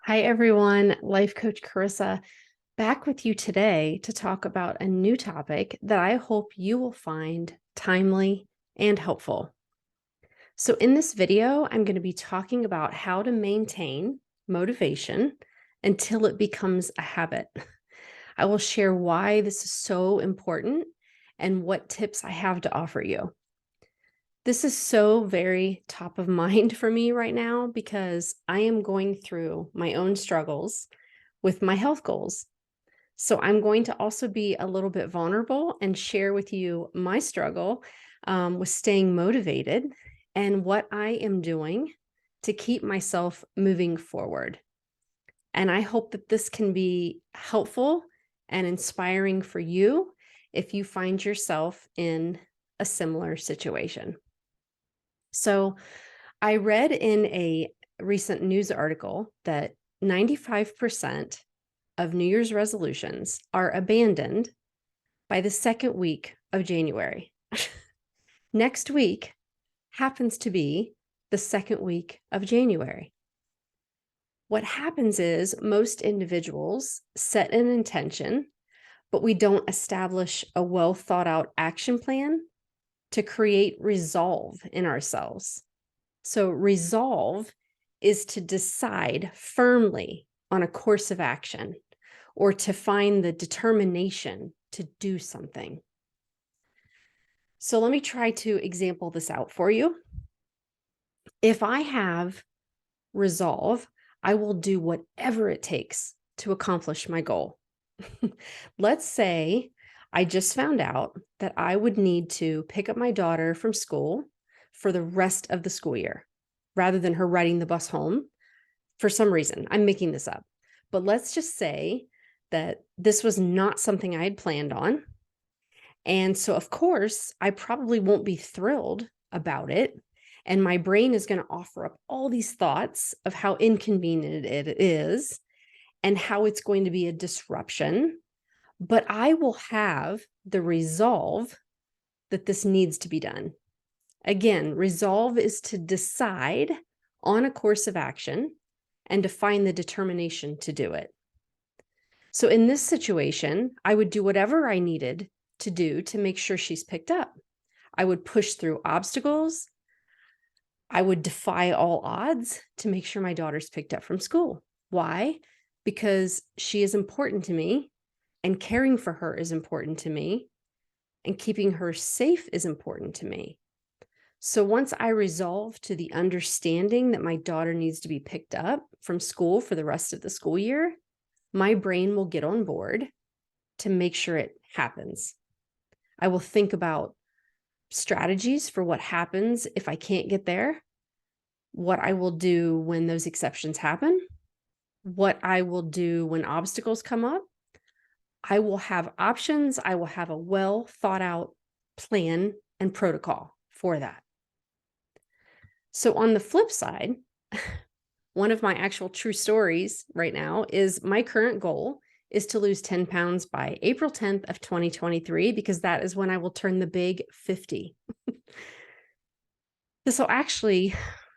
Hi, everyone. Life Coach Carissa back with you today to talk about a new topic that I hope you will find timely and helpful. So, in this video, I'm going to be talking about how to maintain motivation until it becomes a habit. I will share why this is so important and what tips I have to offer you. This is so very top of mind for me right now because I am going through my own struggles with my health goals. So I'm going to also be a little bit vulnerable and share with you my struggle with staying motivated and what I am doing to keep myself moving forward. And I hope that this can be helpful and inspiring for you if you find yourself in a similar situation. So I read in a recent news article that 95% of New Year's resolutions are abandoned by the second week of January. Next week happens to be the second week of January. What happens is most individuals set an intention, but we don't establish a well thought out action plan to create resolve in ourselves. So, resolve is to decide firmly on a course of action or to find the determination to do something. So, let me try to example this out for you. If I have resolve, I will do whatever it takes to accomplish my goal. Let's say I just found out that I would need to pick up my daughter from school for the rest of the school year rather than her riding the bus home for some reason. I'm making this up. But let's just say that this was not something I had planned on. And so, of course, I probably won't be thrilled about it. And my brain is going to offer up all these thoughts of how inconvenient it is and how it's going to be a disruption. But I will have the resolve that this needs to be done. Again, resolve is to decide on a course of action and to find the determination to do it. So in this situation, I would do whatever I needed to do to make sure she's picked up. I would push through obstacles. I would defy all odds to make sure my daughter's picked up from school. Why? Because she is important to me, and caring for her is important to me, and keeping her safe is important to me. So once I resolve to the understanding that my daughter needs to be picked up from school for the rest of the school year, my brain will get on board to make sure it happens. I will think about strategies for what happens if I can't get there, what I will do when those exceptions happen, what I will do when obstacles come up. I will have options. I will have a well thought out plan and protocol for that. So on the flip side, one of my actual true stories right now is my current goal is to lose 10 pounds by April 10th of 2023, because that is when I will turn the big 50. This will actually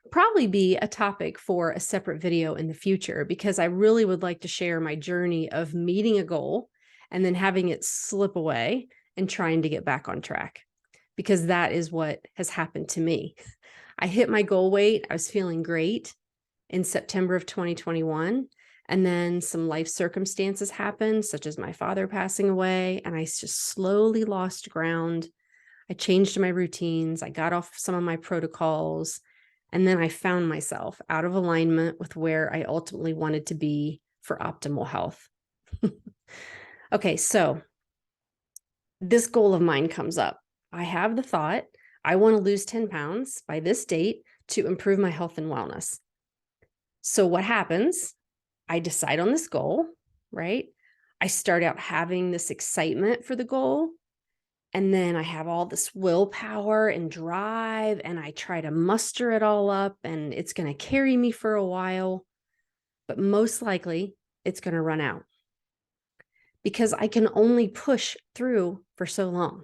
probably be a topic for a separate video in the future, because I really would like to share my journey of meeting a goal and then having it slip away and trying to get back on track, because that is what has happened to me. I hit my goal weight. I was feeling great in September of 2021. And then some life circumstances happened, such as my father passing away, and I just slowly lost ground. I changed my routines. I got off some of my protocols, and then I found myself out of alignment with where I ultimately wanted to be for optimal health. Okay, so this goal of mine comes up. I have the thought, I want to lose 10 pounds by this date to improve my health and wellness. So what happens? I decide on this goal, right? I start out having this excitement for the goal. And then I have all this willpower and drive, and I try to muster it all up, and it's going to carry me for a while. But most likely, it's going to run out because I can only push through for so long.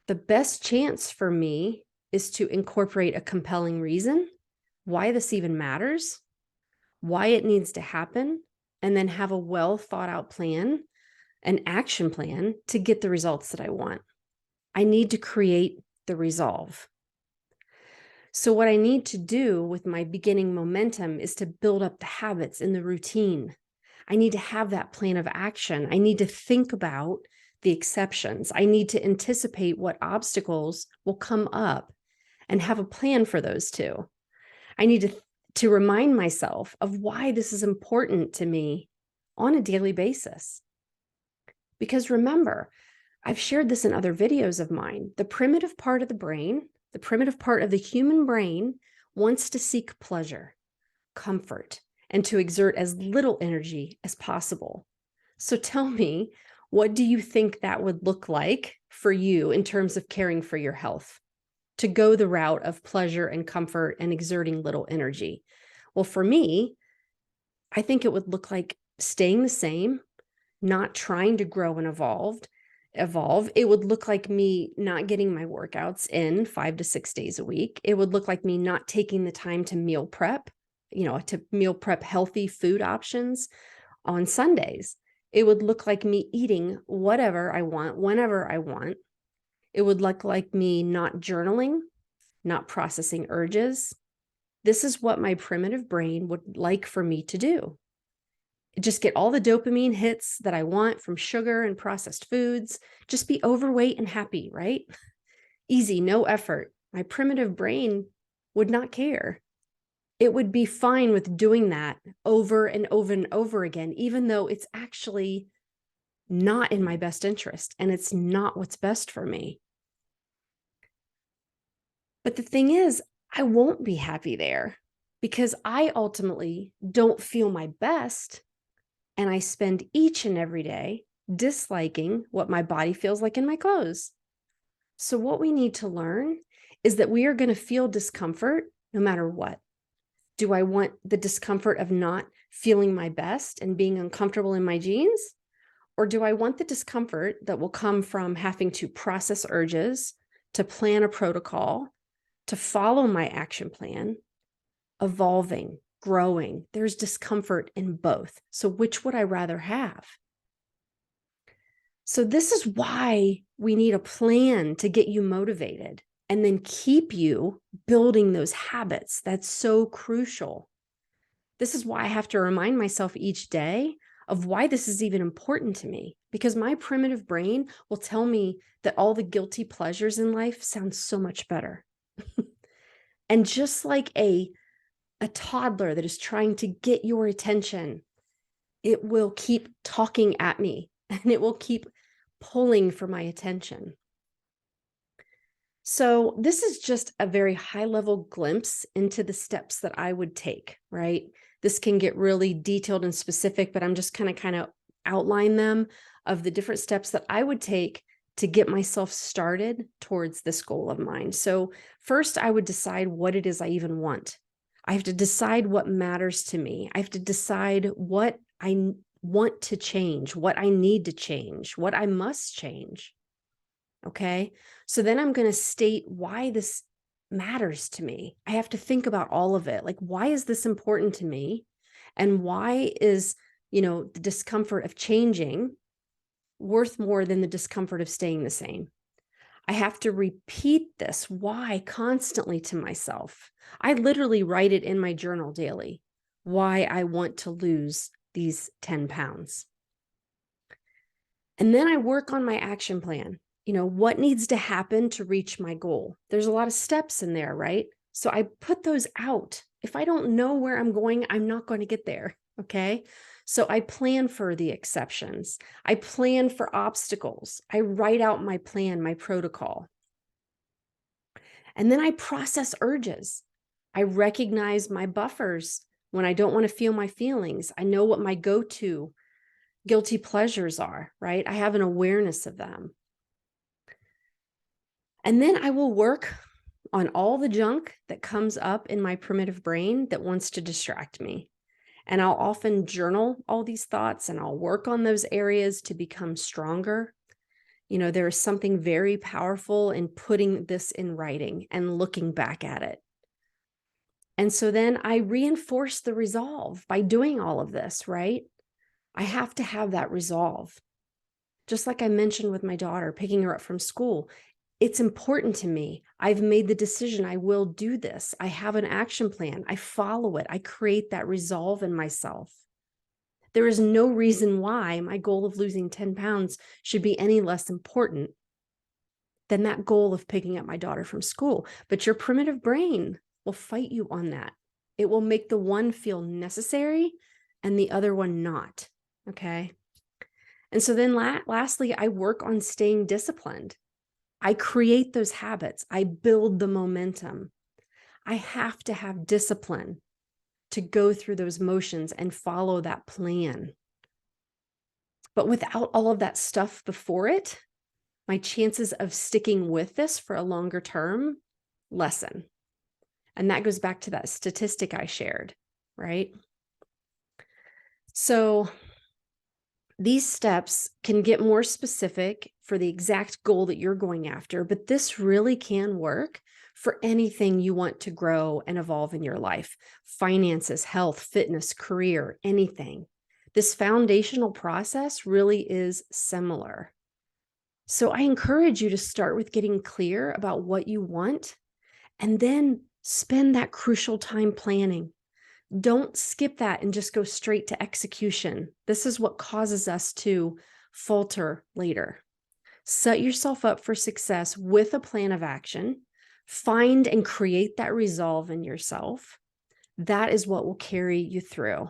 The best chance for me is to incorporate a compelling reason why this even matters, why it needs to happen, and then have a well thought out plan, an action plan to get the results that I want. I need to create the resolve. So what I need to do with my beginning momentum is to build up the habits and the routine. I need to have that plan of action. I need to think about the exceptions. I need to anticipate what obstacles will come up and have a plan for those too. I need to remind myself of why this is important to me on a daily basis. Because remember, I've shared this in other videos of mine. The primitive part of the brain, the primitive part of the human brain wants to seek pleasure, comfort, and to exert as little energy as possible. So tell me, what do you think that would look like for you in terms of caring for your health? To go the route of pleasure and comfort and exerting little energy? Well, for me, I think it would look like staying the same, not trying to grow and evolve. It would look like me not getting my workouts in 5 to 6 days a week. It would look like me not taking the time to meal prep, to meal prep healthy food options on Sundays. It would look like me eating whatever I want, whenever I want. It would look like me not journaling, not processing urges. This is what my primitive brain would like for me to do. Just get all the dopamine hits that I want from sugar and processed foods. Just be overweight and happy, right? Easy, no effort. My primitive brain would not care. It would be fine with doing that over and over and over again, even though it's actually not in my best interest and it's not what's best for me. But the thing is, I won't be happy there because I ultimately don't feel my best. And I spend each and every day disliking what my body feels like in my clothes. So what we need to learn is that we are going to feel discomfort no matter what. Do I want the discomfort of not feeling my best and being uncomfortable in my jeans? Or do I want the discomfort that will come from having to process urges, to plan a protocol, to follow my action plan, evolving, growing? There's discomfort in both. So which would I rather have? So this is why we need a plan to get you motivated and then keep you building those habits. That's so crucial. This is why I have to remind myself each day of why this is even important to me, because my primitive brain will tell me that all the guilty pleasures in life sound so much better. And just like a toddler that is trying to get your attention, it will keep talking at me and it will keep pulling for my attention. So this is just a very high level glimpse into the steps that I would take, right? This can get really detailed and specific, but I'm just kind of outline them of the different steps that I would take to get myself started towards this goal of mine. So first, I would decide what it is I even want. I have to decide what matters to me. I have to decide what I want to change, what I need to change, what I must change. Okay. So then I'm going to state why this matters to me. I have to think about all of it. Like, why is this important to me? And why is, the discomfort of changing worth more than the discomfort of staying the same? I have to repeat this why constantly to myself. I literally write it in my journal daily, why I want to lose these 10 pounds. And then I work on my action plan. What needs to happen to reach my goal? There's a lot of steps in there, right? So I put those out. If I don't know where I'm going, I'm not going to get there. Okay. So I plan for the exceptions. I plan for obstacles. I write out my plan, my protocol. And then I process urges. I recognize my buffers when I don't want to feel my feelings. I know what my go-to guilty pleasures are, right? I have an awareness of them. And then I will work on all the junk that comes up in my primitive brain that wants to distract me. And I'll often journal all these thoughts and I'll work on those areas to become stronger. There is something very powerful in putting this in writing and looking back at it. And so then I reinforce the resolve by doing all of this, right? I have to have that resolve. Just like I mentioned with my daughter, picking her up from school, it's important to me. I've made the decision. I will do this. I have an action plan. I follow it. I create that resolve in myself. There is no reason why my goal of losing 10 pounds should be any less important than that goal of picking up my daughter from school. But your primitive brain will fight you on that. It will make the one feel necessary and the other one not. Okay. And so then lastly, I work on staying disciplined. I create those habits. I build the momentum. I have to have discipline to go through those motions and follow that plan. But without all of that stuff before it, my chances of sticking with this for a longer term lessen. And that goes back to that statistic I shared, right? So these steps can get more specific for the exact goal that you're going after, but this really can work for anything you want to grow and evolve in your life: finances, health, fitness, career, anything. This foundational process really is similar. So I encourage you to start with getting clear about what you want and then spend that crucial time planning. Don't skip that and just go straight to execution. This is what causes us to falter later. Set yourself up for success with a plan of action. Find and create that resolve in yourself. That is what will carry you through.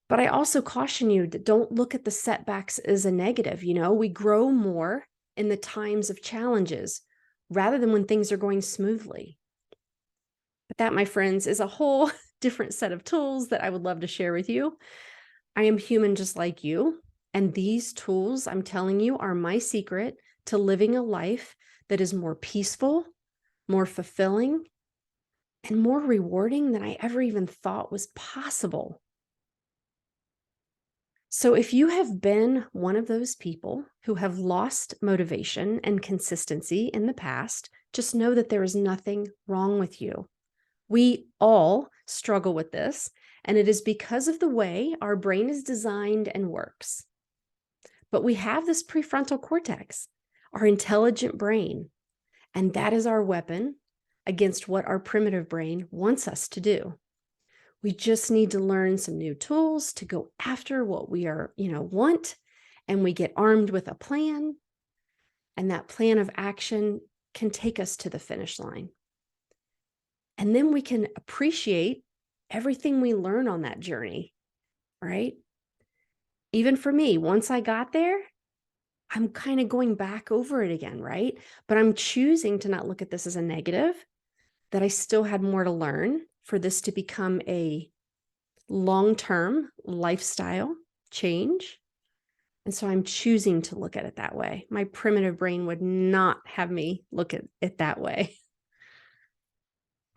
But I also caution you that don't look at the setbacks as a negative. We grow more in the times of challenges rather than when things are going smoothly. But that, my friends, is a whole different set of tools that I would love to share with you. I am human just like you. And these tools, I'm telling you, are my secret to living a life that is more peaceful, more fulfilling, and more rewarding than I ever even thought was possible. So if you have been one of those people who have lost motivation and consistency in the past, just know that there is nothing wrong with you. We all struggle with this, and it is because of the way our brain is designed and works. But we have this prefrontal cortex, our intelligent brain, and that is our weapon against what our primitive brain wants us to do. We just need to learn some new tools to go after what we want, and we get armed with a plan, and that plan of action can take us to the finish line. And then we can appreciate everything we learn on that journey, right? Even for me, once I got there, I'm kind of going back over it again, right? But I'm choosing to not look at this as a negative, that I still had more to learn for this to become a long-term lifestyle change. And so I'm choosing to look at it that way. My primitive brain would not have me look at it that way.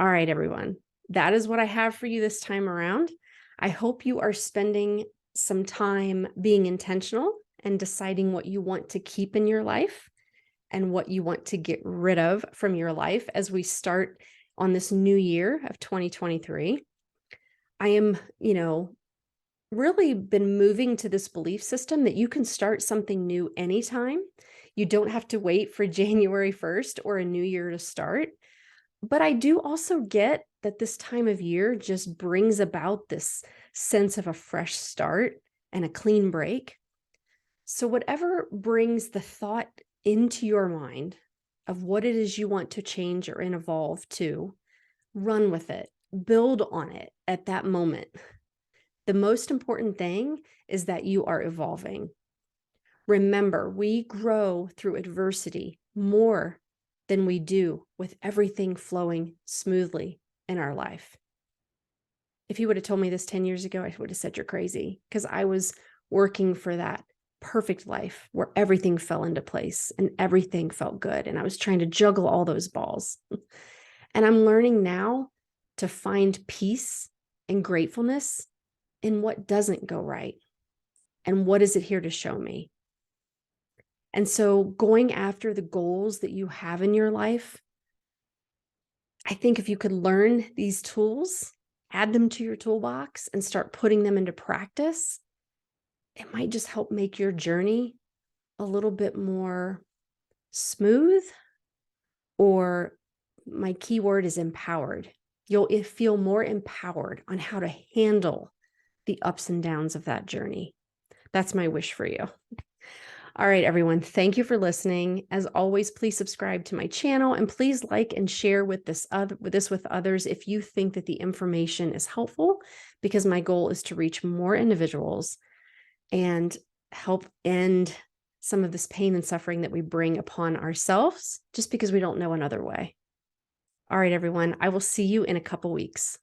All right, everyone. That is what I have for you this time around. I hope you are spending some time being intentional and deciding what you want to keep in your life and what you want to get rid of from your life as we start on this new year of 2023. I am, really been moving to this belief system that you can start something new anytime. You don't have to wait for January 1st or a new year to start. But I do also get that this time of year just brings about this sense of a fresh start and a clean break. So whatever brings the thought into your mind of what it is you want to change or evolve to, run with it, build on it at that moment. The most important thing is that you are evolving. Remember, we grow through adversity more than we do with everything flowing smoothly in our life. If you would have told me this 10 years ago, I would have said you're crazy, because I was working for that perfect life where everything fell into place and everything felt good. And I was trying to juggle all those balls. And I'm learning now to find peace and gratefulness in what doesn't go right. And what is it here to show me? And so going after the goals that you have in your life, I think if you could learn these tools, add them to your toolbox, and start putting them into practice, it might just help make your journey a little bit more smooth, or my keyword is empowered. You'll feel more empowered on how to handle the ups and downs of that journey. That's my wish for you. All right, everyone. Thank you for listening. As always, please subscribe to my channel and please like and share with this with others if you think that the information is helpful, because my goal is to reach more individuals and help end some of this pain and suffering that we bring upon ourselves just because we don't know another way. All right, everyone. I will see you in a couple weeks.